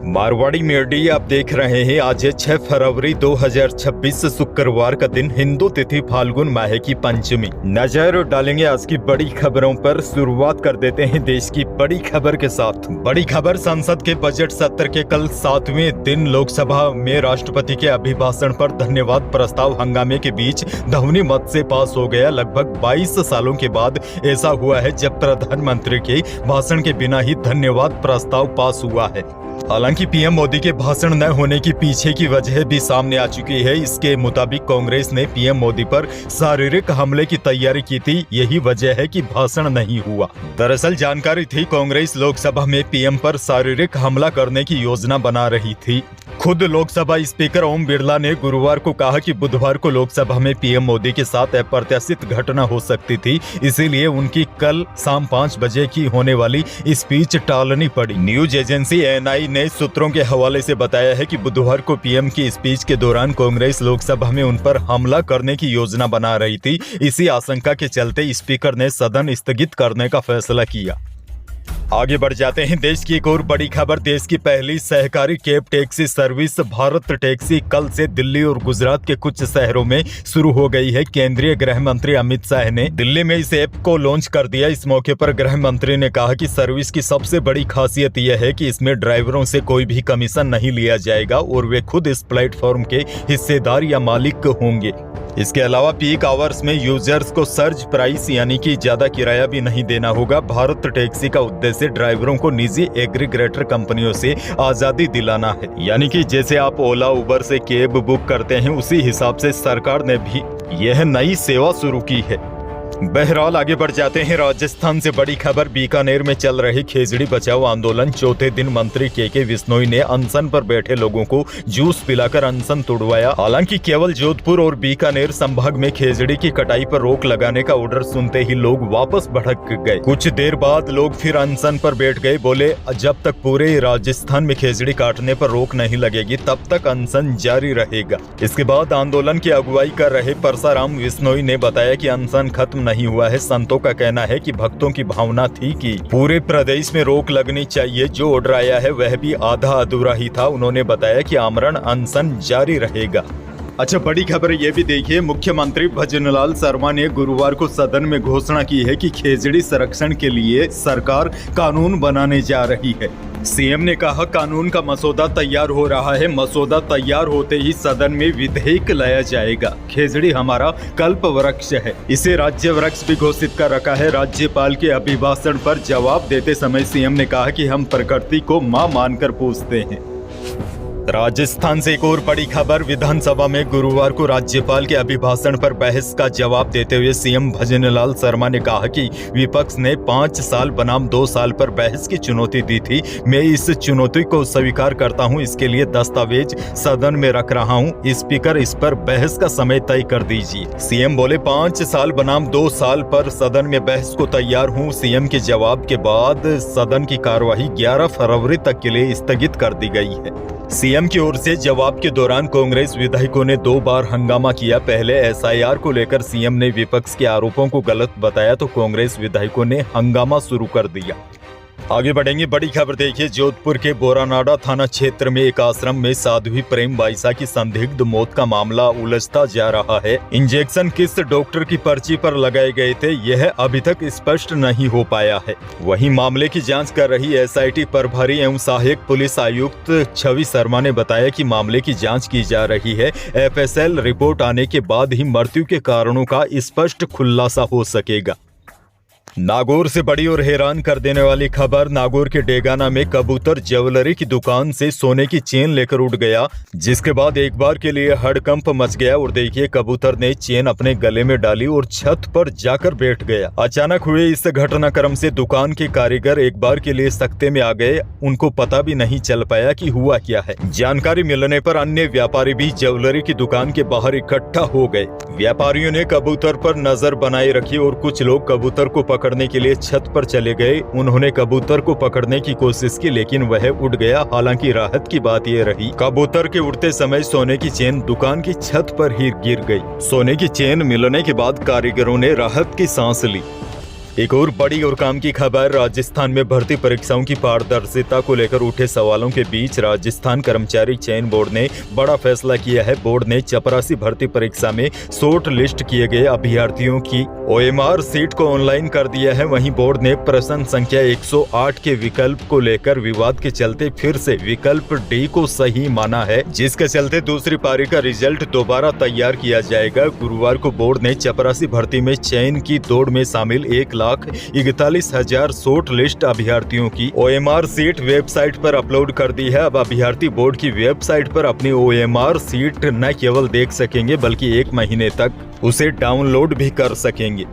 Marwari media आप देख रहे हैं। आज है 6 फरवरी 2026 शुक्रवार का दिन, हिंदू तिथि फाल्गुन माह की पंचमी। नजर डालेंगे आज की बड़ी खबरों पर। शुरुआत कर देते हैं देश की बड़ी खबर के साथ। बड़ी खबर, संसद के बजट सत्र के कल 7वें दिन लोकसभा में राष्ट्रपति के अभिभाषण पर धन्यवाद प्रस्ताव हंगामे के बीच ध्वनि मत से पास हो गया। लगभग 22 सालों के बाद ऐसा हुआ है जब प्रधानमंत्री के भाषण के बिना ही धन्यवाद प्रस्ताव पास हुआ है। हालांकि पीएम मोदी के भाषण न होने की पीछे की वजह भी सामने आ चुकी है। इसके मुताबिक कांग्रेस ने पीएम मोदी पर शारीरिक हमले की तैयारी की थी। यही वजह है कि भाषण नहीं हुआ। दरअसल जानकारी थी, कांग्रेस लोकसभा में पीएम पर शारीरिक हमला करने की योजना बना रही थी। खुद लोकसभा स्पीकर ओम बिरला ने गुरुवार को कहा कि बुधवार को लोकसभा में पीएम मोदी के साथ अप्रत्याशित घटना हो सकती थी, इसीलिए उनकी कल शाम 5 बजे की होने वाली स्पीच टालनी पड़ी। न्यूज एजेंसी एएनआई ने सूत्रों के हवाले से बताया है कि बुधवार को पीएम की स्पीच के दौरान कांग्रेस लोकसभा में उन पर हमला करने की योजना बना रही थी। इसी आशंका के चलते स्पीकर ने सदन स्थगित करने का फैसला किया। आगे बढ़ जाते हैं। देश की एक और बड़ी खबर, देश की पहली सहकारी cab taxi service Bharat taxi कल से दिल्ली और गुजरात के कुछ शहरों में शुरू हो गई है। केंद्रीय गृह मंत्री अमित शाह ने दिल्ली में इस ऐप को लॉन्च कर दिया। इस मौके पर गृह मंत्री ने कहा कि सर्विस की सबसे बड़ी खासियत यह है कि इसमें ड्राइवरों से कोई भी कमीशन नहीं लिया जाएगा और वे खुद इस प्लेटफॉर्म के हिस्सेदार या मालिक होंगे। इसके अलावा पीक आवर्स में यूजर्स को सर्ज प्राइस यानी कि ज्यादा किराया भी नहीं देना होगा। भारत टैक्सी का उद्देश्य ड्राइवरों को निजी एग्रीगेटर कंपनियों से आजादी दिलाना है, यानी कि जैसे आप ओला उबर से कैब बुक करते हैं उसी हिसाब से सरकार ने भी यह नई सेवा शुरू की है। बहरहाल आगे बढ़ जाते हैं। राजस्थान से बड़ी खबर, बीकानेर में चल रहे खेजड़ी बचाओ आंदोलन चौथे दिन मंत्री के बिश्नोई ने अनशन पर बैठे लोगों को जूस पिलाकर अनशन तोड़वाया। हालांकि केवल जोधपुर और बीकानेर संभाग में खेजड़ी की कटाई पर रोक लगाने का ऑर्डर सुनते ही लोग वापस भड़क गए। कुछ देर बाद लोग फिर अनशन पर बैठ गए। बोले जब तक पूरे राजस्थान में खेजड़ी काटने पर रोक नहीं लगेगी तब तक अनशन जारी रहेगा। इसके बाद आंदोलन की अगुवाई कर रहे परसाराम बिश्नोई ने बताया कि अनशन खत्म नहीं हुआ है। संतों का कहना है कि भक्तों की भावना थी कि पूरे प्रदेश में रोक लगनी चाहिए। जो ऑर्डर आया है वह भी आधा अधूरा ही था। उन्होंने बताया कि आमरण अनशन जारी रहेगा। अच्छा, बड़ी खबर ये भी देखिए, मुख्यमंत्री भजनलाल शर्मा ने गुरुवार को सदन में घोषणा की है कि खेजड़ी संरक्षण के लिए सरकार कानून बनाने जा रही है। सीएम ने कहा कानून का मसौदा तैयार हो रहा है, मसौदा तैयार होते ही सदन में विधेयक लाया जाएगा। खेजड़ी हमारा कल्प वृक्ष है, इसे राज्य वृक्ष भी घोषित कर रखा है। राज्यपाल के अभिभाषण पर जवाब देते समय सीएम ने कहा कि हम प्रकृति को मां मानकर पूजते हैं। राजस्थान से एक और बड़ी खबर, विधानसभा में गुरुवार को राज्यपाल के अभिभाषण पर बहस का जवाब देते हुए सीएम भजनलाल शर्मा ने कहा कि विपक्ष ने 5 साल बनाम 2 साल पर बहस की चुनौती दी थी। मैं इस चुनौती को स्वीकार करता हूं, इसके लिए दस्तावेज सदन में रख रहा हूं। स्पीकर, इस पर बहस का समय तय कर दीजिए। सीएम बोले 5 साल बनाम 2 साल पर सदन में बहस को तैयार हूं। सीएम के जवाब के बाद सदन की कार्यवाही 11 फरवरी तक के लिए स्थगित कर दी गई है। सीएम की ओर से जवाब के दौरान कांग्रेस विधायकों ने 2 बार हंगामा किया। पहले एसआईआर को लेकर सीएम ने विपक्ष के आरोपों को गलत बताया तो कांग्रेस विधायकों ने हंगामा शुरू कर दिया। आगे बढ़ेंगे। बड़ी खबर देखिए, जोधपुर के बोरानाडा थाना क्षेत्र में एक आश्रम में साध्वी प्रेम बाईसा की संदिग्ध मौत का मामला उलझता जा रहा है। इंजेक्शन किस डॉक्टर की पर्ची पर लगाए गए थे यह अभी तक स्पष्ट नहीं हो पाया है। वहीं मामले की जांच कर रही एसआईटी प्रभारी एवं सहायक पुलिस आयुक्त छवि शर्मा ने बताया कि मामले की जाँच की जा रही है। एफएसएल रिपोर्ट आने के बाद ही मृत्यु के कारणों का स्पष्ट खुलासा हो सकेगा। नागौर से बड़ी और हैरान कर देने वाली खबर, नागौर के डेगाना में कबूतर ज्वेलरी की दुकान से सोने की चेन लेकर उड़ गया, जिसके बाद एक बार के लिए हड़कंप मच गया। और देखिए, कबूतर ने चेन अपने गले में डाली और छत पर जाकर बैठ गया। अचानक हुए इस घटनाक्रम से दुकान के कारीगर एक बार के लिए सख्ते में आ गए। उनको पता भी नहीं चल पाया कि हुआ क्या है। जानकारी मिलने पर अन्य व्यापारी भी ज्वेलरी की दुकान के बाहर इकट्ठा हो गए। व्यापारियों ने कबूतर पर नजर बनाए रखी और कुछ लोग कबूतर को पकड़ने के लिए छत पर चले गए। उन्होंने कबूतर को पकड़ने की कोशिश की लेकिन वह उड़ गया। हालांकि राहत की बात यह रही, कबूतर के उड़ते समय सोने की चेन दुकान की छत पर ही गिर गई। सोने की चेन मिलने के बाद कारीगरों ने राहत की सांस ली। एक और बड़ी और काम की खबर, राजस्थान में भर्ती परीक्षाओं की पारदर्शिता को लेकर उठे सवालों के बीच राजस्थान कर्मचारी चयन बोर्ड ने बड़ा फैसला किया है। बोर्ड ने चपरासी भर्ती परीक्षा में शॉर्ट लिस्ट किए गए अभ्यर्थियों की OMR सीट को ऑनलाइन कर दिया है। वहीं बोर्ड ने प्रश्न संख्या 108 के विकल्प को लेकर विवाद के चलते फिर से विकल्प D को सही माना है, जिसके चलते दूसरी पारी का रिजल्ट दोबारा तैयार किया जाएगा। गुरुवार को बोर्ड ने चपरासी भर्ती में चयन की दौड़ में शामिल 1,41,000 शॉर्ट लिस्ट अभ्यर्थियों की OMR सीट वेबसाइट पर अपलोड कर दी है। अब अभ्यर्थी बोर्ड की वेबसाइट पर अपनी OMR सीट न केवल देख सकेंगे बल्कि 1 महीने तक उसे डाउनलोड भी कर सकेंगे।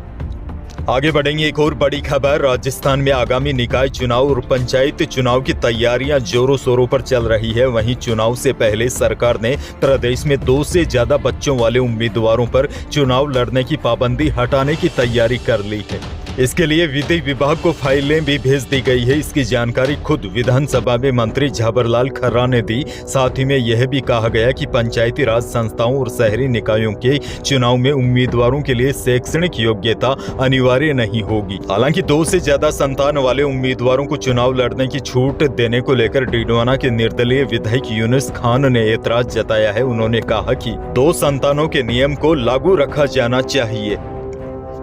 आगे बढ़ेंगे, एक और बड़ी खबर, राजस्थान में आगामी निकाय चुनाव और पंचायत चुनाव की तैयारियां जोरों शोरों पर चल रही है। वहीं चुनाव से पहले सरकार ने प्रदेश में 2 से ज्यादा बच्चों वाले उम्मीदवारों पर चुनाव लड़ने की पाबंदी हटाने की तैयारी कर ली है। इसके लिए विधि विभाग को फाइलें भी भेज दी गई है। इसकी जानकारी खुद विधानसभा में मंत्री झाबरलाल खर्रा ने दी। साथ ही में यह भी कहा गया कि पंचायती राज संस्थाओं और शहरी निकायों के चुनाव में उम्मीदवारों के लिए शैक्षणिक योग्यता अनिवार्य नहीं होगी। हालांकि 2 से ज्यादा संतान वाले उम्मीदवारों को चुनाव लड़ने की छूट देने को लेकर डिडवाना के निर्दलीय विधायक यूनुस खान ने एतराज जताया है। उन्होंने कहा कि 2 संतानों के नियम को लागू रखा जाना चाहिए।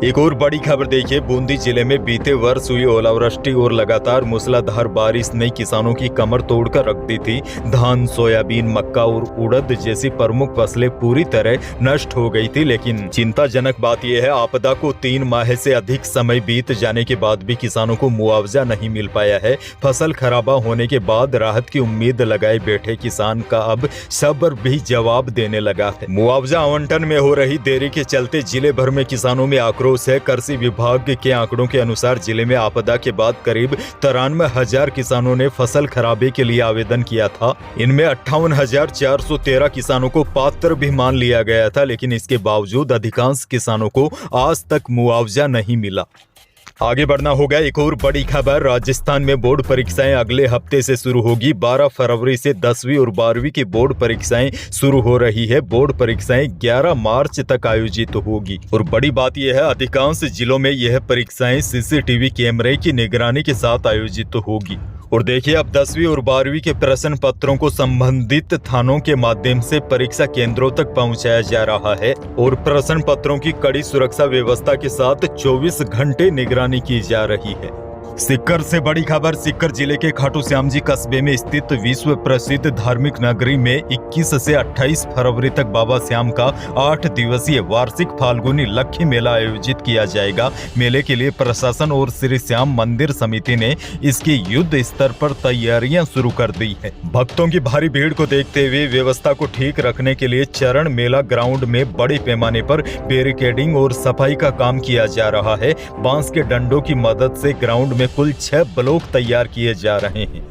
एक और बड़ी खबर देखिए, बूंदी जिले में बीते वर्ष हुई ओलावृष्टि और लगातार मूसलाधार बारिश ने किसानों की कमर तोड़कर रख दी थी। धान, सोयाबीन, मक्का और उड़द जैसी प्रमुख फसलें पूरी तरह नष्ट हो गई थी। लेकिन चिंताजनक बात यह है, आपदा को 3 माह से अधिक समय बीत जाने के बाद भी किसानों को मुआवजा नहीं मिल पाया है। फसल खराबा होने के बाद राहत की उम्मीद लगाए बैठे किसान का अब सब्र भी जवाब देने लगा है। मुआवजा आवंटन में हो रही देरी के चलते जिले भर में किसानों में आक्रोश है। कृषि विभाग के आंकड़ों के अनुसार जिले में आपदा के बाद करीब 93,000 किसानों ने फसल खराबे के लिए आवेदन किया था। इनमें 58,413 किसानों को पात्र भी मान लिया गया था, लेकिन इसके बावजूद अधिकांश किसानों को आज तक मुआवजा नहीं मिला। आगे बढ़ना होगा, एक और बड़ी खबर, राजस्थान में बोर्ड परीक्षाएं अगले हफ्ते से शुरू होगी। 12 फरवरी से 10वीं और 12वीं की बोर्ड परीक्षाएं शुरू हो रही है। बोर्ड परीक्षाएं 11 मार्च तक आयोजित होगी और बड़ी बात यह है, अधिकांश जिलों में यह परीक्षाएं CCTV कैमरे की निगरानी के साथ आयोजित होगी। और देखिए, अब 10वीं और 12वीं के प्रश्न पत्रों को संबंधित थानों के माध्यम से परीक्षा केंद्रों तक पहुंचाया जा रहा है और प्रश्न पत्रों की कड़ी सुरक्षा व्यवस्था के साथ 24 घंटे निगरानी की जा रही है। सीकर से बड़ी खबर, सीकर जिले के खाटू श्याम जी कस्बे में स्थित विश्व प्रसिद्ध धार्मिक नगरी में 21 से 28 फरवरी तक बाबा श्याम का 8 दिवसीय वार्षिक फाल्गुनी लक्खी मेला आयोजित किया जाएगा। मेले के लिए प्रशासन और श्री श्याम मंदिर समिति ने इसकी युद्ध स्तर पर तैयारियां शुरू कर दी है। भक्तों की भारी भीड़ को देखते हुए व्यवस्था को ठीक रखने के लिए चरण मेला ग्राउंड में बड़े पैमाने पर बैरिकेडिंग और सफाई का काम किया जा रहा है। बांस के डंडों की मदद से ग्राउंड में कुल 6 ब्लॉक तैयार किए जा रहे हैं।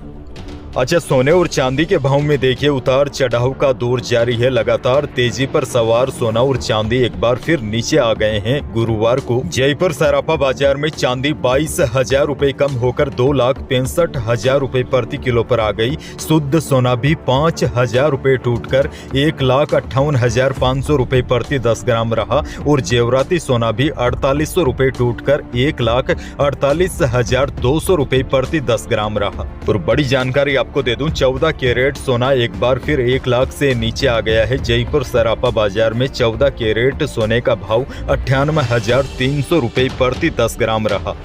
अच्छा, सोने और चांदी के भाव में देखिए, उतार चढ़ाव का दौर जारी है। लगातार तेजी पर सवार सोना और चांदी एक बार फिर नीचे आ गए हैं। गुरुवार को जयपुर सराफा बाजार में चांदी 22,000 रुपए कम होकर 2,65,000 रुपए प्रति किलो पर आ गई। शुद्ध सोना भी 5,000 रुपए टूटकर 1,58,500 रुपए प्रति 10 ग्राम रहा और जेवराती सोना भी 4,800 रुपए टूटकर 1,48,200 रुपए प्रति 10 ग्राम रहा। और बड़ी जानकारी आपको दे दूं, 14 कैरेट सोना एक बार फिर 1 लाख से नीचे आ गया है। जयपुर सराफा बाजार में 14 कैरेट सोने का भाव 98,300 रुपए प्रति 10 ग्राम रहा।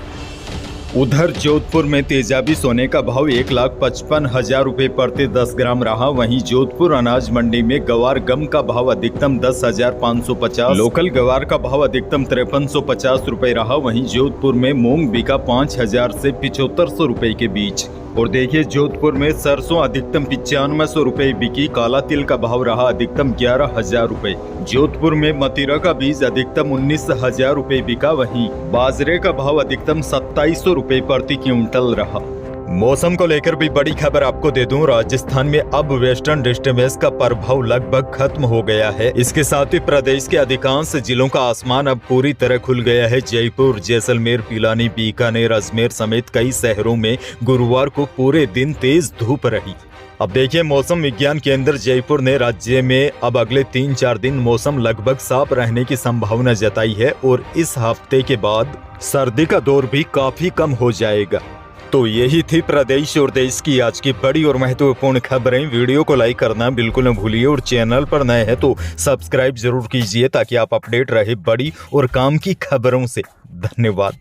उधर जोधपुर में तेजाबी सोने का भाव 1,55,000 रुपए प्रति 10 ग्राम रहा। वहीं जोधपुर अनाज मंडी में गवार गम का भाव अधिकतम 10,550, लोकल गवार का भाव अधिकतम 5350 रुपए रहा। वहीं जोधपुर में मूंग बिका 5,000 से 7500 रुपए के बीच। और देखिए, जोधपुर में सरसों अधिकतम 9500 रुपए बिकी। काला तिल का भाव रहा अधिकतम 11,000 रुपए। जोधपुर में मतीरा का बीज अधिकतम 19,000 रुपए बिका। वहीं बाजरे का भाव अधिकतम 2,700 रुपए प्रति क्विंटल रहा। मौसम को लेकर भी बड़ी खबर आपको दे दूं, राजस्थान में अब वेस्टर्न डिस्टर्बेंस का प्रभाव लगभग खत्म हो गया है। इसके साथ ही प्रदेश के अधिकांश जिलों का आसमान अब पूरी तरह खुल गया है। जयपुर, जैसलमेर, पिलानी, बीकानेर, अजमेर समेत कई शहरों में गुरुवार को पूरे दिन तेज धूप रही। अब देखिए, मौसम विज्ञान केंद्र जयपुर ने राज्य में अब अगले 3-4 दिन मौसम लगभग साफ रहने की संभावना जताई है और इस हफ्ते के बाद सर्दी का दौर भी काफी कम हो जाएगा। तो यही थी प्रदेश और देश की आज की बड़ी और महत्वपूर्ण खबरें। वीडियो को लाइक करना बिल्कुल न भूलिए और चैनल पर नए हैं तो सब्सक्राइब जरूर कीजिए ताकि आप अपडेट रहे बड़ी और काम की खबरों से। धन्यवाद।